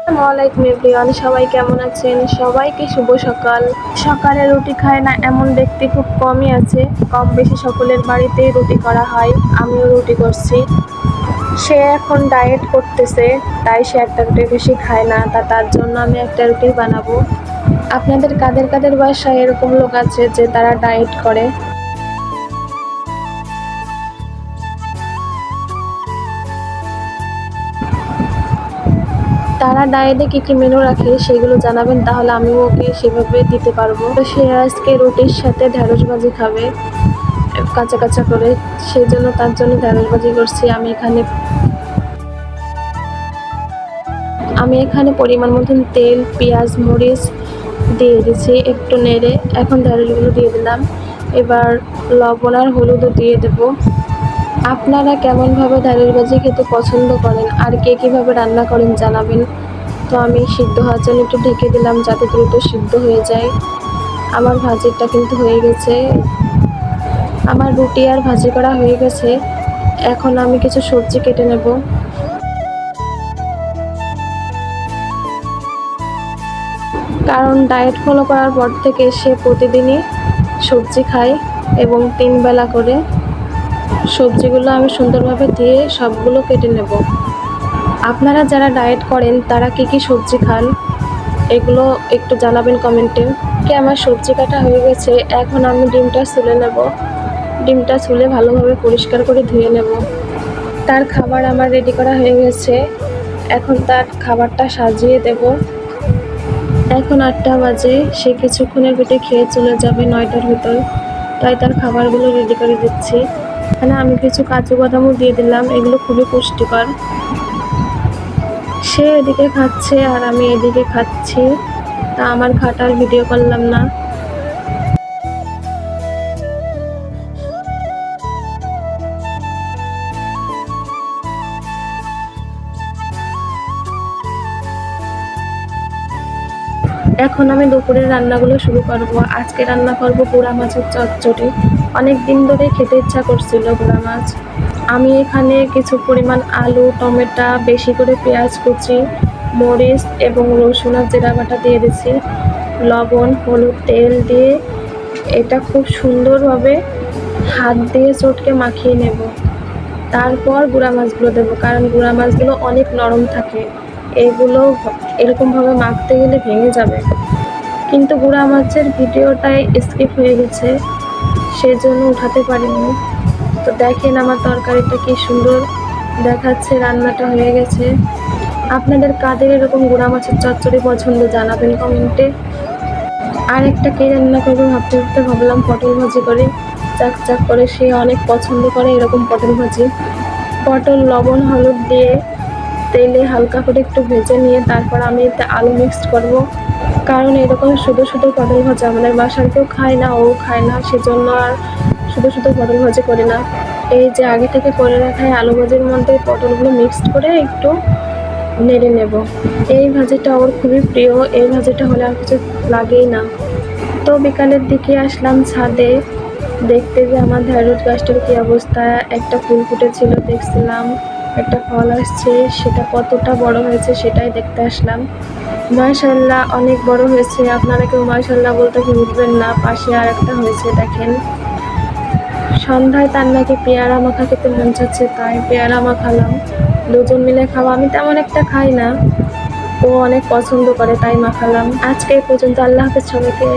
আসসালামাইকুম এভরিওয়ান, সবাই কেমন আছেন? সবাইকে শুভ সকাল। সকালে রুটি খায় না এমন ব্যক্তি খুব কমই আছে। কম বেশি সকলের বাড়িতেই রুটি করা হয়, আমিও রুটি করছি। সে এখন ডায়েট করতেছে, তাই সে একটা রুটি বেশি খায় না, তার জন্য আমি একটা রুটি বানাবো। আপনাদের কাদের কাদের বাসায় এরকম লোক আছে যে তারা ডায়েট করে? তারা ডায়েটে কী কী মেনু রাখে সেগুলো জানাবেন, তাহলে আমিও ওকে সেভাবে দিতে পারবো। তো সে আজকে রুটির সাথে ঢেঁড়স ভাজি খাবে কাঁচা কাঁচা করে, সেই জন্য তার জন্য ঢেঁড়স ভাজি করছি। আমি এখানে পরিমাণ মতন তেল, পেঁয়াজ, মরিচ দিয়ে দিচ্ছি, একটু নেড়ে এখন ঢেঁড়সগুলো দিয়ে দিলাম। এবার লবণ আর হলুদও দিয়ে দেব। আপনারা কেমনভাবে ঢেঁড়স ভাজি খেতে পছন্দ করেন আর কে কীভাবে রান্না করেন জানাবেন। তো আমি সিদ্ধ হওয়ার জন্য একটু ঢেকে দিলাম যাতে দ্রুত সিদ্ধ হয়ে যায়। আমার ভাজিটা কিন্তু হয়ে গেছে, আমার রুটি আর ভাজি করা হয়ে গেছে। এখন আমি কিছু সবজি কেটে নেব। কারণ ডায়েট ফলো করার পর থেকে সে প্রতিদিনই সবজি খায় এবং 3 বেলা করে। সবজিগুলো আমি সুন্দরভাবে দিয়ে সবগুলো কেটে নেব। আপনারা যারা ডায়েট করেন তারা কী কী সবজি খান এগুলো একটু জানাবেন কমেন্টে। আমার সবজি কাটা হয়ে গেছে, এখন আমি ডিমটা ছুলে নেব। ডিমটা ছুলে ভালোভাবে পরিষ্কার করে ধুয়ে নেব। তার খাবার আমার রেডি করা হয়ে গেছে, এখন তার খাবারটা সাজিয়ে দেব। এখন 8টা বাজে, সে কিছুক্ষণের ভিতরে খেয়ে চলে যাবে 9টার ভিতর, তাই তার খাবারগুলো রেডি করে দিচ্ছি। এখানে আমি কিছু কাজু বাদামও দিয়ে দিলাম, এগুলো খুবই পুষ্টিকর। সে এদিকে খাচ্ছে আর আমি এদিকে খাচ্ছি, তা আমার খাটার ভিডিও করলাম না। এখন আমি দুপুরের রান্নাগুলো শুরু করব। আজকে রান্না করব গুঁড়া মাছের চচ্চড়ি। অনেক দিন ধরে খেতে ইচ্ছা করছিল গুঁড়া মাছ। আমি এখানে কিছু পরিমাণ আলু, টমেটো, বেশি করে পেঁয়াজ কুচি, মরিচ এবং রসুন আর জিরা বাটা দিয়ে দিছি। লবণ, হলুদ, তেল দিয়ে এটা খুব সুন্দরভাবে হাত দিয়ে চটকে মাখিয়ে নেব। তারপর গুঁড়া মাছগুলো দেবো, কারণ গুঁড়া মাছগুলো অনেক নরম থাকে, এগুলো এরকমভাবে মাখতে গেলে ভেঙে যাবে। কিন্তু গুঁড়া মাছের ভিডিওটাই স্কিপ হয়ে গেছে, সেজন্য উঠাতে পারিনি। তো দেখেন আমার তরকারিটা কি সুন্দর দেখাচ্ছে, রান্নাটা হয়ে গেছে। আপনাদের কাদের এরকম গুঁড়া মাছের চচ্চড়ি পছন্দ জানাবেন কমেন্টে। আর একটা কে রান্না করবো ভাবতে ভাবতে ভাবলাম পটল ভাজি করে, চাক চাক করে, সে অনেক পছন্দ করে এরকম পটল ভাজি। পটল লবণ হলুদ দিয়ে তেলে হালকা করে একটু ভেজে নিয়ে তারপর আমি এতে আলু মিক্সড করব। কারণ এরকম শুধু শুধু পটল ভাজা আমাদের বাসার কেউ খায় না, ও খায় না, সেজন্য আর শুধু শুধু পটল ভাজি করি না। এই যে আগে থেকে করে রাখা আলু ভাজির মধ্যে পটলগুলো মিক্সড করে একটু নেড়ে নেব। এই ভাজিটা ওর খুবই প্রিয়, এই ভাজিটা হলে আর কিছু লাগেই না। তো বিকালের দিকে আসলাম ছাদে দেখতে যে আমার ঢেঁড়স গাছটার কী অবস্থা। একটা ফুল ফুটেছিল দেখছিলাম, একটা ফল আসছে, সেটা কতটা বড় হয়েছে সেটাই দেখতে আসলাম। মাশাআল্লাহ অনেক বড় হয়েছে, আপনারা কেউ মাশাআল্লাহ বলতে ভুলবেন না। পাশে আর একটা হয়েছে দেখেন। সন্ধ্যায় তার নাকি পেয়ারা মাখা খেতে মন চাচ্ছে, তাই পেয়ারা মাখালাম। দুজন মিলে খাওয়া, আমি তেমন একটা খাই না, ও অনেক পছন্দ করে তাই মাখালাম। আজকে এই পর্যন্ত, আল্লাহ হাফেজ সবাইকে।